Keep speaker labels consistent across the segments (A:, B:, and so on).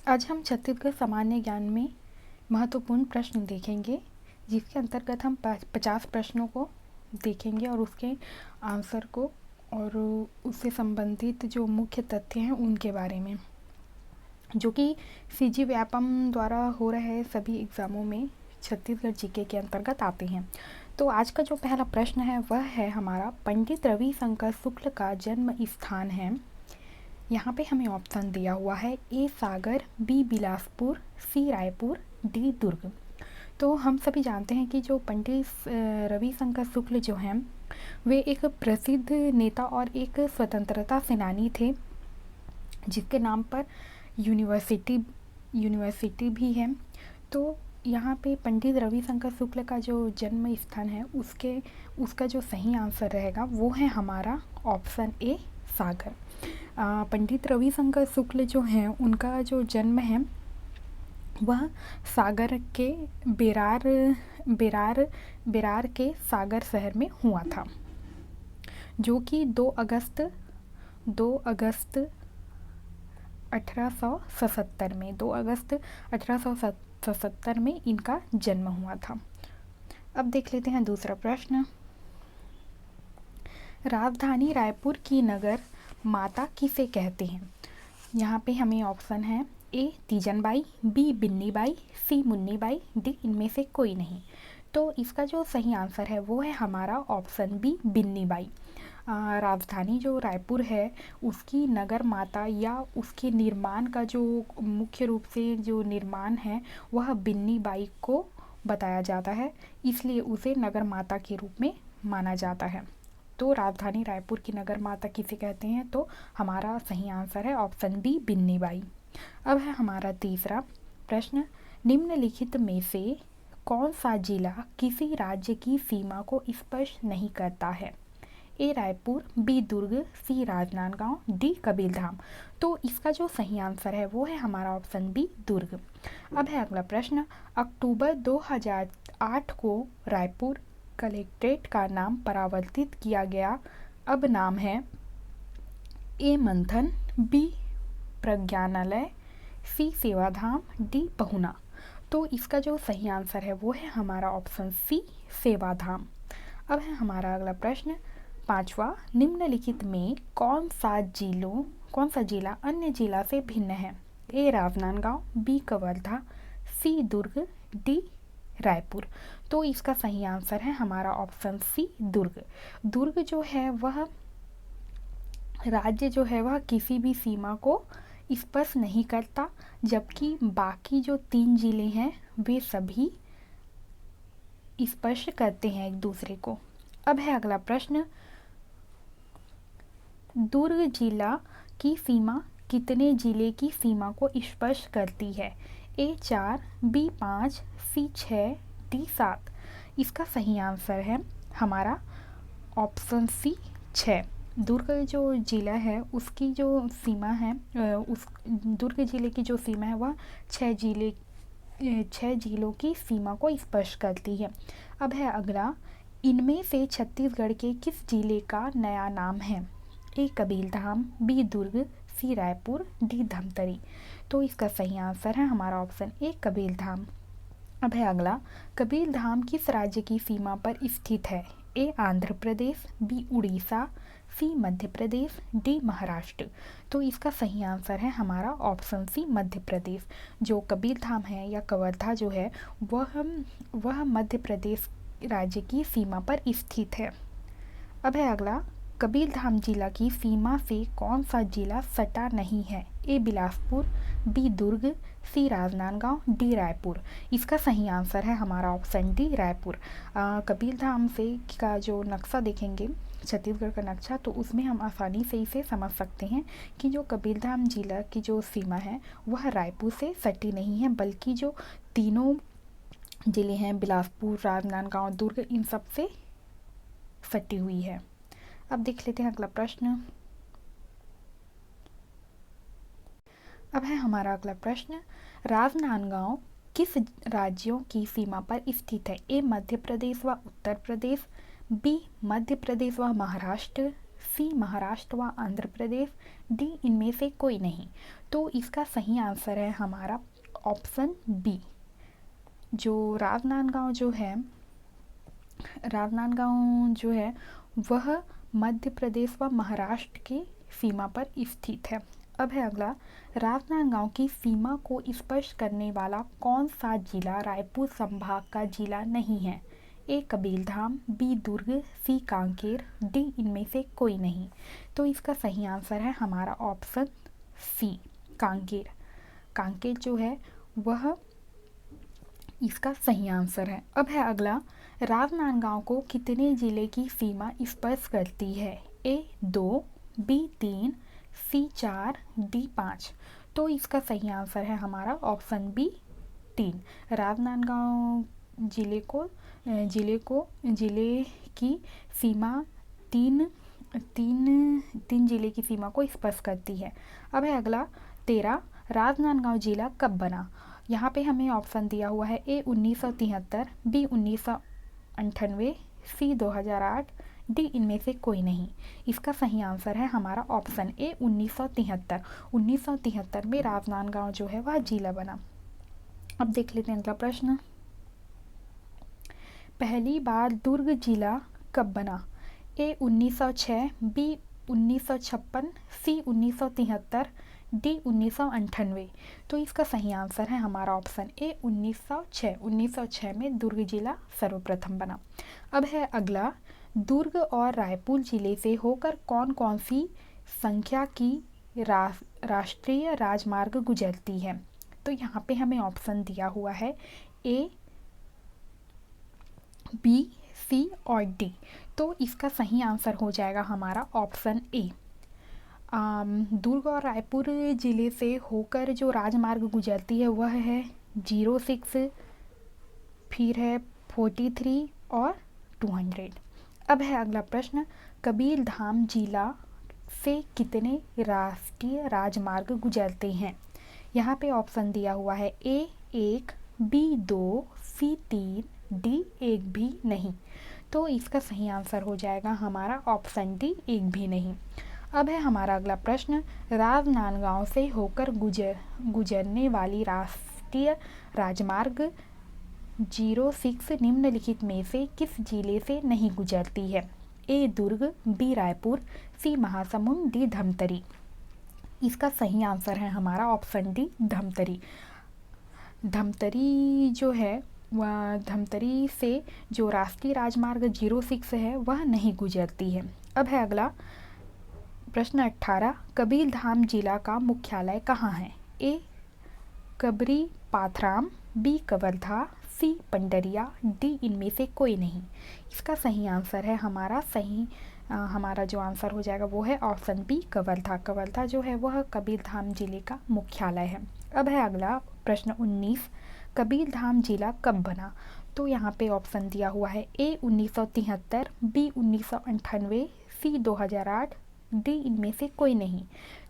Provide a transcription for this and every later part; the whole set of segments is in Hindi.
A: आज हम छत्तीसगढ़ सामान्य ज्ञान में महत्वपूर्ण प्रश्न देखेंगे, जिसके अंतर्गत हम 50 प्रश्नों को देखेंगे और उसके आंसर को और उससे संबंधित जो मुख्य तथ्य हैं उनके बारे में, जो कि सीजी व्यापम द्वारा हो रहे सभी एग्ज़ामों में छत्तीसगढ़ जीके के अंतर्गत आते हैं। तो आज का जो पहला प्रश्न है वह है हमारा, पंडित रविशंकर शुक्ल का जन्म स्थान है। यहाँ पे हमें ऑप्शन दिया हुआ है, ए सागर, बी बिलासपुर, सी रायपुर, डी दुर्ग। तो हम सभी जानते हैं कि जो पंडित रविशंकर शुक्ल जो हैं वे एक प्रसिद्ध नेता और एक स्वतंत्रता सेनानी थे, जिसके नाम पर यूनिवर्सिटी भी है। तो यहाँ पे पंडित रविशंकर शुक्ल का जो जन्म स्थान है उसका जो सही आंसर रहेगा वो है हमारा ऑप्शन ए सागर। पंडित रविशंकर शुक्ल जो हैं उनका जो जन्म है वह सागर के बेरार के सागर शहर में हुआ था, जो कि 2 अगस्त 1877 में इनका जन्म हुआ था। अब देख लेते हैं दूसरा प्रश्न। राजधानी रायपुर की नगर माता किसे कहते हैं? यहाँ पे हमें ऑप्शन है, ए तीजनबाई, बी बिन्नीबाई, सी मुन्नीबाई, डी इनमें से कोई नहीं। तो इसका जो सही आंसर है वो है हमारा ऑप्शन बी बिन्नीबाई। राजधानी जो रायपुर है उसकी नगर माता या उसके निर्माण का जो मुख्य रूप से जो निर्माण है वह बिन्नीबाई को बताया जाता है, इसलिए उसे नगर माता के रूप में माना जाता है। तो राजधानी रायपुर की नगर माता किसे कहते हैं? तो हमारा सही आंसर है ऑप्शन बी बिन्नीबाई। अब है हमारा तीसरा प्रश्न, निम्नलिखित में से कौन सा जिला किसी राज्य की सीमा को स्पर्श नहीं करता है? ए रायपुर, बी दुर्ग, सी राजनांदगांव, डी कबीरधाम। तो इसका जो सही आंसर है वो है हमारा ऑप्शन बी दुर्ग। अब है अगला प्रश्न, अक्टूबर 2008 को रायपुर कलेक्ट्रेट का नाम परिवर्तित किया गया, अब नाम है ए मंथन, बी प्रज्ञानालय, सी सेवाधाम, डी पहुना। तो इसका जो सही आंसर है वो है हमारा ऑप्शन सी सेवाधाम। अब है हमारा अगला प्रश्न, पांचवा, निम्नलिखित में कौन सा जिला अन्य जिला से भिन्न है? ए राजनांदगांव, बी कवर्धा, सी दुर्ग, डी रायपुर। तो इसका सही आंसर है हमारा ऑप्शन सी दुर्ग। दुर्ग जो है वह राज्य जो है वह किसी भी सीमा को स्पर्श नहीं करता, जबकि बाकी जो 3 जिले हैं वे सभी स्पर्श करते हैं एक दूसरे को। अब है अगला प्रश्न, दुर्ग जिला की सीमा कितने जिले की सीमा को स्पर्श करती है? ए 4, बी 5, सी 6, डी 7। इसका सही आंसर है हमारा ऑप्शन सी 6। दुर्ग जो जिला है उसकी जो सीमा है उस दुर्ग जिले की जो सीमा है वह 6 जिलों की सीमा को स्पर्श करती है। अब है अगला, इनमें से छत्तीसगढ़ के किस जिले का नया नाम है? ए कबीरधाम, बी दुर्ग, सी रायपुर, डी धमतरी। तो इसका सही आंसर है हमारा ऑप्शन ए कबीरधाम। अब है अगला, कबीरधाम किस राज्य की सीमा पर स्थित है? ए आंध्र प्रदेश, बी उड़ीसा, सी मध्य प्रदेश, डी महाराष्ट्र। तो इसका सही आंसर है हमारा ऑप्शन सी मध्य प्रदेश। जो कबीरधाम है या कवर्धा जो है वह मध्य प्रदेश राज्य की सीमा पर स्थित है। अब है अगला, कबीरधाम जिला की सीमा से कौन सा जिला सटा नहीं है? ए बिलासपुर, बी दुर्ग, सी राजनांदगांव, डी रायपुर। इसका सही आंसर है हमारा ऑप्शन डी रायपुर। कबीरधाम से का जो नक्शा देखेंगे छत्तीसगढ़ का नक्शा, तो उसमें हम आसानी से इसे समझ सकते हैं कि जो कबीरधाम जिला की जो सीमा है वह रायपुर से सटी नहीं है, बल्कि जो तीनों जिले हैं बिलासपुर, राजनांदगांव, दुर्ग, इन सब से सटी हुई है। अब देख लेते हैं अगला प्रश्न। अब है हमारा अगला प्रश्न, राजनांदगांव किस राज्यों की सीमा पर स्थित है? ए मध्य प्रदेश व उत्तर प्रदेश, बी मध्य प्रदेश व महाराष्ट्र, सी महाराष्ट्र व आंध्र प्रदेश, डी इनमें से कोई नहीं। तो इसका सही आंसर है हमारा ऑप्शन बी। जो राजनांदगांव जो है वह मध्य प्रदेश व महाराष्ट्र की सीमा पर स्थित है। अब है अगला, राजनांदगांव की सीमा को स्पर्श करने वाला कौन सा जिला रायपुर संभाग का जिला नहीं है? ए कबीरधाम, बी दुर्ग, सी कांकेर, डी इनमें से कोई नहीं। तो इसका सही आंसर है हमारा ऑप्शन सी, कांकेर। कांकेर जो है वह इसका सही आंसर है। अब है अगला, राजनांदगांव को कितने जिले की सीमा स्पर्श करती है? ए 2, बी 3, सी 4, डी 5। तो इसका सही आंसर है हमारा ऑप्शन बी 3। राजनांदगांव जिले की सीमा तीन जिले की सीमा को स्पर्श करती है। अब है अगला 13, राजनांदगांव जिला कब बना? यहाँ पे हमें ऑप्शन दिया हुआ है ए 1973, बी 1998, सी 2008, डी इनमें से कोई नहीं। इसका सही आंसर है हमारा ऑप्शन ए 1973। 1973 में राजनांदगांव जो है वह जिला बना। अब देख लेते हैं अगला प्रश्न। पहली बार दुर्ग जिला कब बना? ए 1906, बी 1956, सी 1973, डी 1998। तो इसका सही आंसर है हमारा ऑप्शन ए 1906। 1906 में दुर्ग जिला सर्वप्रथम बना। अब है अगला, दुर्ग और रायपुर जिले से होकर कौन कौन सी संख्या की राष्ट्रीय राजमार्ग गुजरती है? तो यहाँ पे हमें ऑप्शन दिया हुआ है ए, बी, सी और डी। तो इसका सही आंसर हो जाएगा हमारा ऑप्शन ए। दुर्ग और रायपुर जिले से होकर जो राजमार्ग गुजरती है वह है 06, फिर है 43 और 200। अब है अगला प्रश्न, कबीरधाम जिला से कितने राष्ट्रीय राजमार्ग गुजरते हैं? यहाँ पे ऑप्शन दिया हुआ है ए 1, बी 2, सी 3, डी 1 भी नहीं। तो इसका सही आंसर हो जाएगा हमारा ऑप्शन डी 1 भी नहीं। अब है हमारा अगला प्रश्न, राजनांदगांव से होकर गुजरने वाली राष्ट्रीय राजमार्ग 06 निम्नलिखित में से किस जिले से नहीं गुजरती है? ए दुर्ग, बी रायपुर, सी महासमुंद, डी धमतरी। इसका सही आंसर है हमारा ऑप्शन डी धमतरी। धमतरी जो है वह धमतरी से जो राष्ट्रीय राजमार्ग 06 है वह नहीं गुजरती है। अब है अगला प्रश्न 18, कबीरधाम जिला का मुख्यालय कहाँ है? ए कबरी पाथराम, बी कवर्धा, सी पंडरिया, डी इनमें से कोई नहीं। इसका सही आंसर है हमारा जो आंसर हो जाएगा वो है ऑप्शन बी कवर्धा। कवर्धा जो है वह कबीरधाम जिले का मुख्यालय है। अब है अगला प्रश्न 19, कबीरधाम जिला कब बना? तो यहाँ पे ऑप्शन दिया हुआ है ए 1973, बी 1998, सी 2008, डी इनमें से कोई नहीं।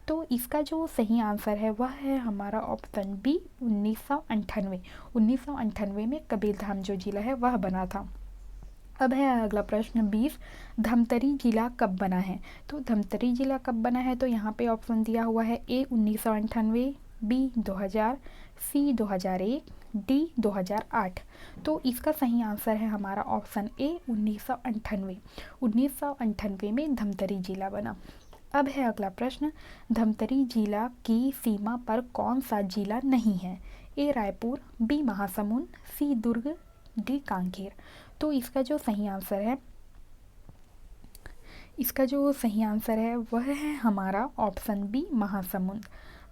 A: तो इसका जो सही आंसर है वह है हमारा ऑप्शन बी 1998। 1998 में कबीरधाम जो जिला है वह बना था। अब है अगला प्रश्न 20, धमतरी जिला कब बना है? तो धमतरी जिला कब बना है? तो यहाँ पे ऑप्शन दिया हुआ है ए 1998, बी 2000, सी 2001, डी 2008। तो इसका सही आंसर है हमारा ऑप्शन ए 1998। 1998 में धमतरी जिला बना। अब है अगला प्रश्न, धमतरी जिला की सीमा पर कौन सा जिला नहीं है? ए रायपुर, बी महासमुंद, सी दुर्ग, डी कांकेर। तो इसका जो सही आंसर है वह है हमारा ऑप्शन बी महासमुंद।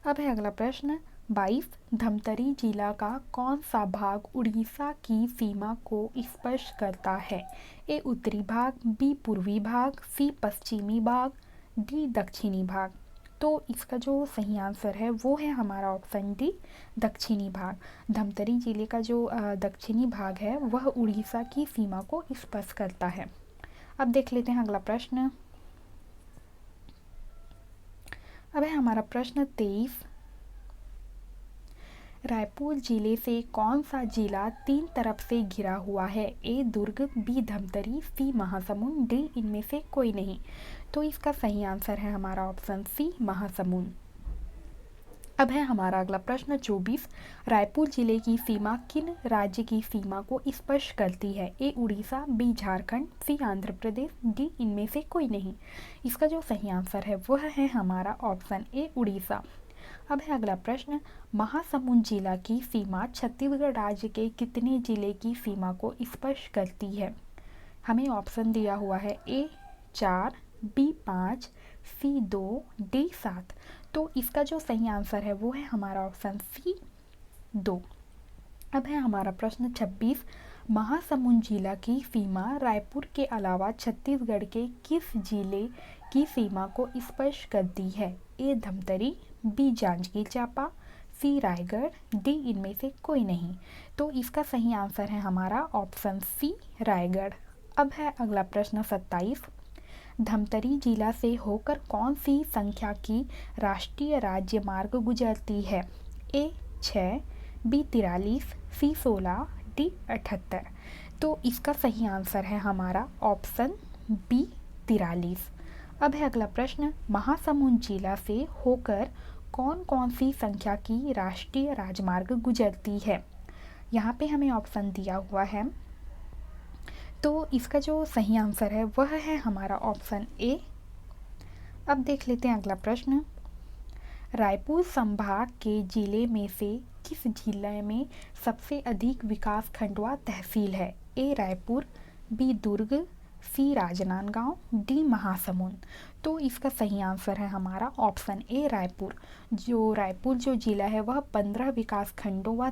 A: अब है अगला प्रश्न 22, धमतरी जिला का कौन सा भाग उड़ीसा की सीमा को स्पर्श करता है? ए उत्तरी भाग, बी पूर्वी भाग, सी पश्चिमी भाग, डी दक्षिणी भाग। तो इसका जो सही आंसर है वो है हमारा ऑप्शन डी दक्षिणी भाग। धमतरी जिले का जो दक्षिणी भाग है वह उड़ीसा की सीमा को स्पर्श करता है। अब देख लेते हैं अगला प्रश्न। अब है हमारा प्रश्न 23, रायपुर जिले से कौन सा जिला 3 तरफ से घिरा हुआ है? ए दुर्ग, बी धमतरी, सी महासमुंद, डी इनमें से कोई नहीं। तो इसका सही आंसर है हमारा ऑप्शन सी महासमुंद। अब है हमारा अगला प्रश्न 24। रायपुर जिले की सीमा किन राज्य की सीमा को स्पर्श करती है? ए उड़ीसा, बी झारखंड, सी आंध्र प्रदेश, डी इनमें से कोई नहीं। इसका जो सही आंसर है वह है हमारा ऑप्शन ए उड़ीसा। अब है अगला प्रश्न, महासमुंद जिला की सीमा छत्तीसगढ़ राज्य के कितने जिले की सीमा को स्पर्श करती है? हमें ऑप्शन दिया हुआ है ए 4, बी 5, सी 2, डी 7। तो इसका जो सही आंसर है वो है हमारा ऑप्शन सी 2। अब है हमारा प्रश्न 26। महासमुंद जिला की सीमा रायपुर के अलावा छत्तीसगढ़ के किस जिले की सीमा को स्पर्श करती है? ए धमतरी, बी जांजगीर चांपा, सी रायगढ़, डी इनमें से कोई नहीं। तो इसका सही आंसर है हमारा ऑप्शन सी रायगढ़। अब है अगला प्रश्न 27। धमतरी जिला से होकर कौन सी संख्या की राष्ट्रीय राजमार्ग गुजरती है? ए 6, बी 43, सी 16, डी 78। तो इसका सही आंसर है हमारा ऑप्शन बी 43। अब है अगला प्रश्न, महासमुंद जिला से होकर कौन कौन सी संख्या की राष्ट्रीय राजमार्ग गुजरती है? यहाँ पे हमें ऑप्शन दिया हुआ है, तो इसका जो सही आंसर है वह है हमारा ऑप्शन ए। अब देख लेते हैं अगला प्रश्न, रायपुर संभाग के जिले में से किस जिले में सबसे अधिक विकास खंडवा तहसील है? ए रायपुर, बी दुर्ग, सी राजनांदगांव, डी महासमुंद। तो इसका सही आंसर है हमारा ऑप्शन ए रायपुर। रायपुर जो जिला है वह 15 विकास खंडों व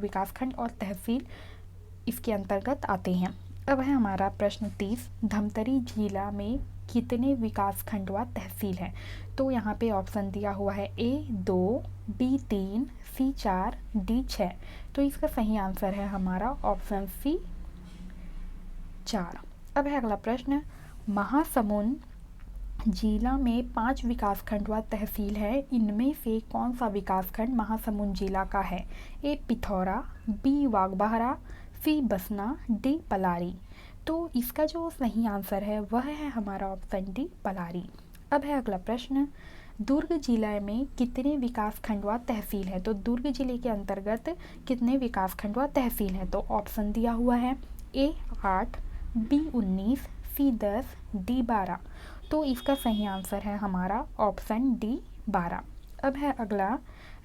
A: विकासखंड और तहसील इसके अंतर्गत आते हैं। अब है हमारा प्रश्न 30। धमतरी जिला में कितने विकास खंड व तहसील हैं? तो यहाँ पे ऑप्शन दिया हुआ है ए 2, बी 3, सी 4, डी 6। तो इसका सही आंसर है हमारा ऑप्शन सी 4। अब है अगला प्रश्न, महासमुंद जिला में 5 विकासखंड व तहसील है, इनमें से कौन सा विकासखंड महासमुंद जिला का है? ए पिथौरा, बी वाघबाहरा, सी बसना, डी पलारी। तो इसका जो सही आंसर है वह है हमारा ऑप्शन डी पलारी। अब है अगला प्रश्न, दुर्ग जिला में कितने विकासखंड व तहसील है? तो दुर्ग जिले के अंतर्गत कितने विकासखंड व तहसील हैं? तो ऑप्शन दिया हुआ है ए 8, बी 19, सी 10, डी 12। तो इसका सही आंसर है हमारा ऑप्शन डी 12। अब है अगला,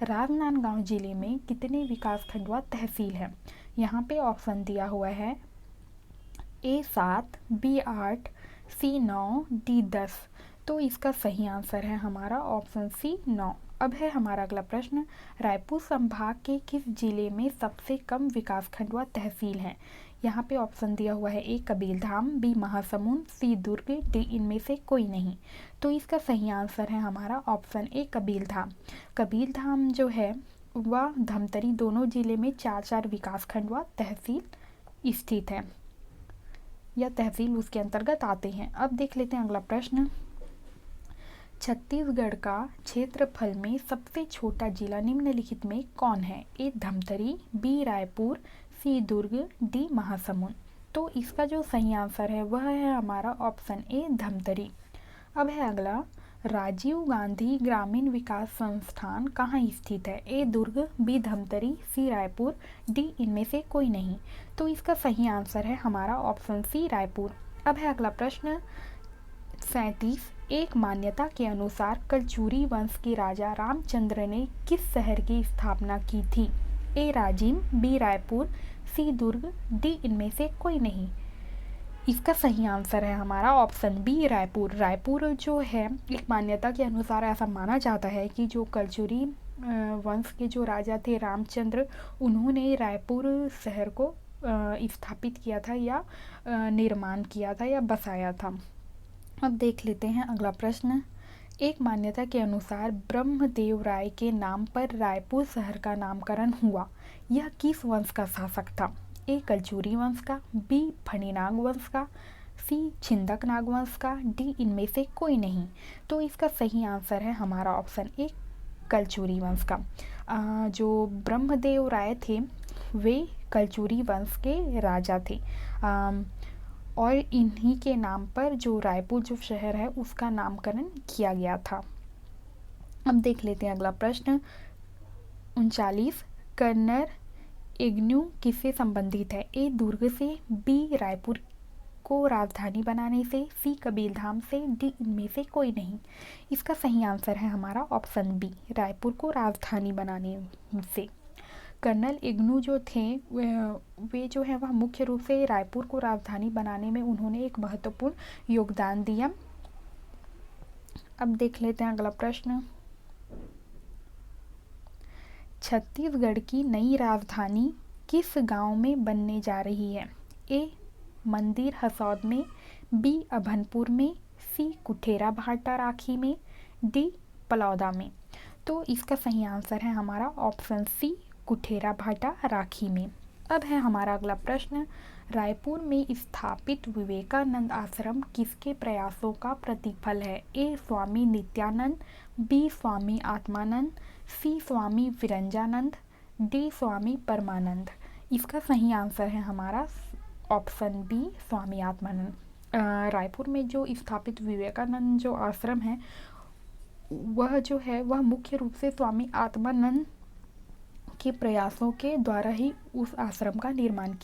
A: राजनांदगांव जिले में कितने विकासखंड व तहसील हैं? यहाँ पे ऑप्शन दिया हुआ है ए 7, बी 8, सी 9, डी 10। तो इसका सही आंसर है हमारा ऑप्शन सी 9। अब है हमारा अगला प्रश्न, रायपुर संभाग के किस जिले में सबसे कम विकासखंड व तहसील हैं? यहाँ पे ऑप्शन दिया हुआ है ए कबीरधाम, बी महासमुंद, सी दुर्ग, डी इनमें से कोई नहीं। तो इसका सही आंसर है हमारा ऑप्शन ए कबीरधाम। कबीरधाम जो है वह धमतरी दोनों जिले में 4 विकासखंड व तहसील स्थित है या तहसील उसके अंतर्गत आते हैं। अब देख लेते हैं अगला प्रश्न, छत्तीसगढ़ का क्षेत्रफल में सबसे छोटा जिला निम्नलिखित में कौन है? ए धमतरी, बी रायपुर, सी दुर्ग, डी महासमुंद। तो इसका जो सही आंसर है वह है हमारा ऑप्शन ए धमतरी। अब है अगला, राजीव गांधी ग्रामीण विकास संस्थान कहाँ स्थित है? ए दुर्ग, बी धमतरी, सी रायपुर, डी इनमें से कोई नहीं। तो इसका सही आंसर है हमारा ऑप्शन सी रायपुर। अब है अगला प्रश्न 37। एक मान्यता के अनुसार कलचुरी वंश के राजा रामचंद्र ने किस शहर की स्थापना की थी? ए राजिम, बी रायपुर, सी दुर्ग, डी इनमें से कोई नहीं। इसका सही आंसर है हमारा ऑप्शन बी रायपुर। रायपुर जो है एक मान्यता के अनुसार ऐसा माना जाता है कि जो कलचुरी वंश के जो राजा थे रामचंद्र, उन्होंने रायपुर शहर को स्थापित किया था या निर्माण किया था या बसाया था। अब देख लेते हैं अगला प्रश्न, एक मान्यता के अनुसार ब्रह्मदेव राय के नाम पर रायपुर शहर का नामकरण हुआ, यह किस वंश का शासक था? ए कलचुरी वंश का, बी फणिनाग वंश का, सी छिंदक नाग वंश का, डी इनमें से कोई नहीं। तो इसका सही आंसर है हमारा ऑप्शन ए कलचुरी वंश का। जो ब्रह्मदेव राय थे वे कलचुरी वंश के राजा थे, और इन्हीं के नाम पर जो रायपुर जो शहर है उसका नामकरण किया गया था। अब देख लेते हैं अगला प्रश्न 39। कर्नल एग्न्यू किससे संबंधित है? ए दुर्ग से, बी रायपुर को राजधानी बनाने से, सी कबीरधाम से, डी इनमें से कोई नहीं। इसका सही आंसर है हमारा ऑप्शन बी, रायपुर को राजधानी बनाने से। कर्नल इग्नू जो थे वे जो है वह मुख्य रूप से रायपुर को राजधानी बनाने में उन्होंने एक महत्वपूर्ण योगदान दिया। अब देख लेते हैं अगला प्रश्न। छत्तीसगढ़ की नई राजधानी किस गांव में बनने जा रही है? ए मंदिर हसौद में, बी अभनपुर में, सी कुठेरा भाटा राखी में, डी पलौदा में। तो इसका सही आंसर है हमारा ऑप्शन सी, कुठेरा भाटा राखी में। अब है हमारा अगला प्रश्न। रायपुर में स्थापित विवेकानंद आश्रम किसके प्रयासों का प्रतिफल है? ए स्वामी नित्यानंद, बी स्वामी आत्मानंद, सी स्वामी विरंजानंद, डी स्वामी परमानंद। इसका सही आंसर है हमारा ऑप्शन बी, स्वामी आत्मानंद। रायपुर में जो स्थापित विवेकानंद जो आश्रम है वह जो है वह मुख्य रूप से स्वामी आत्मानंद के प्रयासों के द्वारा ही उस आश्रम का निर्माण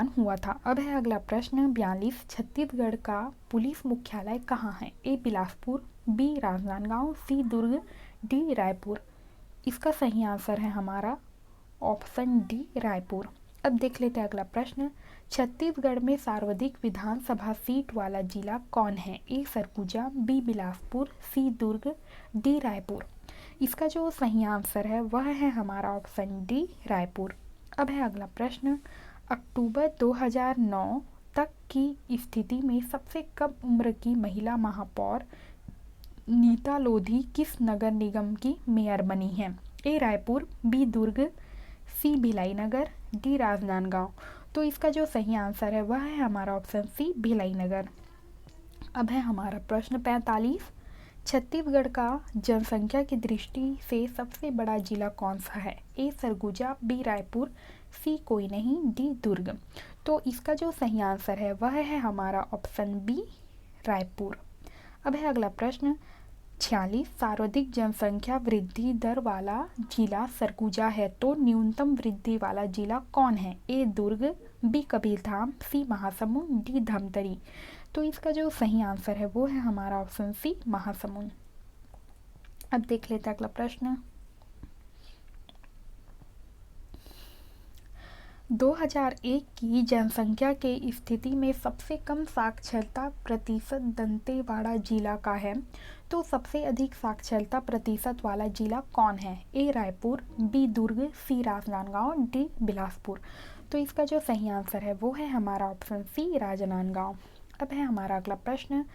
A: हुआ था। अब है अगला प्रश्न 42। छत्तीसगढ़ का पुलिस मुख्यालय कहाँ है? ए बिलासपुर, बी राजनांदगांव, सी दुर्ग, डी रायपुर। इसका सही आंसर है हमारा ऑप्शन डी, रायपुर। अब देख लेते हैं अगला प्रश्न। छत्तीसगढ़ में सर्वाधिक विधानसभा सीट वाला जिला कौन है? ए सरगुजा, बी बिलासपुर, सी दुर्ग, डी रायपुर। इसका जो सही आंसर है वह है हमारा ऑप्शन डी, रायपुर। अब है अगला प्रश्न। अक्टूबर 2009 तक की स्थिति में सबसे कम उम्र की महिला महापौर नीता लोधी किस नगर निगम की मेयर बनी है? ए रायपुर, बी दुर्ग, सी भिलाई नगर, डी राजनांदगांव। तो इसका जो सही आंसर है वह है हमारा ऑप्शन सी, भिलाई नगर। अब है हमारा प्रश्न 45। छत्तीसगढ़ का जनसंख्या की दृष्टि से सबसे बड़ा जिला कौन सा है? ए सरगुजा, बी रायपुर, सी कोई नहीं, डी दुर्ग। तो इसका जो सही आंसर है वह है हमारा ऑप्शन बी, रायपुर। अब है अगला प्रश्न 46। सर्वाधिक जनसंख्या वृद्धि दर वाला जिला सरगुजा है तो न्यूनतम वृद्धि वाला जिला कौन है? ए दुर्ग, बी कबीरधाम, सी महासमुंद, डी धमतरी। तो इसका जो सही आंसर है वो है हमारा ऑप्शन सी, महासमुंद। अब देख लेते हैं अगला प्रश्न 2001 की जनसंख्या के स्थिति में सबसे कम साक्षरता प्रतिशत दंतेवाड़ा जिला का है तो सबसे अधिक साक्षरता प्रतिशत वाला जिला कौन है? ए रायपुर, बी दुर्ग, सी राजनांदगांव, डी बिलासपुर। तो इसका जो सही आंसर है वो है हमारा ऑप्शन सी, राजनांदगांव। अब है हमारा अगला प्रश्न।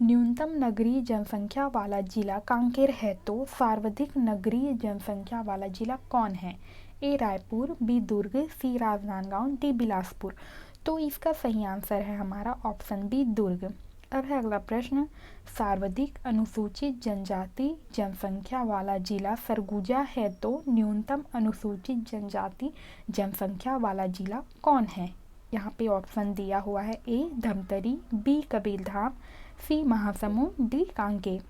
A: न्यूनतम नगरीय जनसंख्या वाला जिला कांकेर है तो सर्वाधिक नगरीय जनसंख्या वाला जिला कौन है? ए रायपुर, बी दुर्ग, सी राजनांदगांव, डी बिलासपुर। तो इसका सही आंसर है हमारा ऑप्शन बी, दुर्ग। अब है अगला प्रश्न। सर्वाधिक अनुसूचित जनजाति जनसंख्या वाला जिला सरगुजा है तो न्यूनतम अनुसूचित जनजाति जनसंख्या वाला जिला कौन है? यहाँ पे ऑप्शन दिया हुआ है ए धमतरी, बी कबीरधाम, सी महासमुंद, डी कांकेर।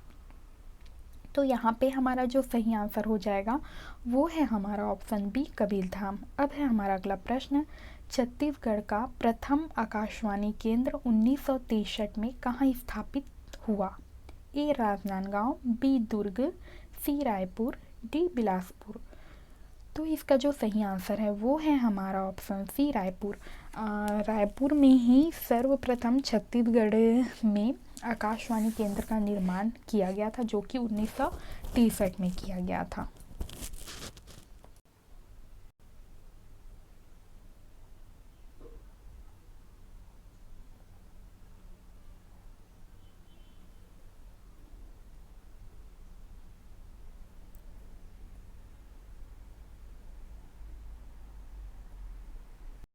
A: तो यहाँ पे हमारा जो सही आंसर हो जाएगा वो है हमारा ऑप्शन बी, कबीरधाम। अब है हमारा अगला प्रश्न। छत्तीसगढ़ का प्रथम आकाशवाणी केंद्र 1963 में कहाँ स्थापित हुआ? ए राजनांदगांव, बी दुर्ग, सी रायपुर, डी बिलासपुर। तो इसका जो सही आंसर है वो है हमारा ऑप्शन सी, रायपुर। रायपुर में ही सर्वप्रथम छत्तीसगढ़ में आकाशवाणी केंद्र का निर्माण किया गया था जो कि 1963 में किया गया था।